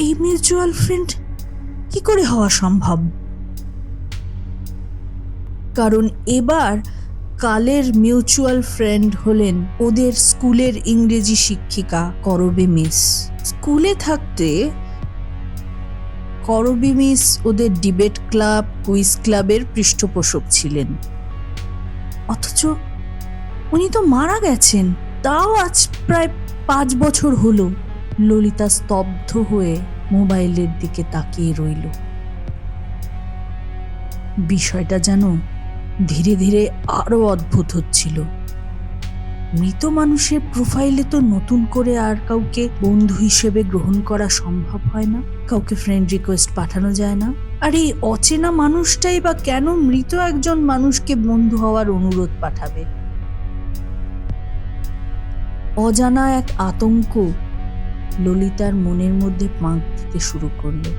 এই mutual friend কি করে হওয়া সম্ভব? কারণ এবার কালের মিউচুয়াল ফ্রেন্ড হলেন ওদের স্কুলের ইংরেজি শিক্ষিকা করবী মিস। স্কুলে থাকতে করবী মিস ওদের ডিবেট ক্লাব, কুইজ ক্লাবের পৃষ্ঠপোষক ছিলেন। অথচ উনি তো মারা গেছেন। তাও আজ প্রায় 5 বছর হলো। ললিতা স্তব্ধ হয়ে মোবাইলের দিকে তাকিয়ে রইল। বিষয়টা যেন ধীরে ধীরে আরো অদ্ভুত হচ্ছিল। মৃত মানুষের প্রোফাইলে তো নতুন করে আর কাউকে বন্ধু হিসেবে গ্রহণ করা সম্ভব হয় না, কাউকে ফ্রেন্ড রিকোয়েস্ট পাঠানো যায় না। আর এই অচেনা মানুষটাই বা কেন মৃত একজন মানুষকে বন্ধু হওয়ার অনুরোধ পাঠাবে? অজানা এক আতঙ্ক ললিতার মনের মধ্যে পাঁক দিতে শুরু করলো।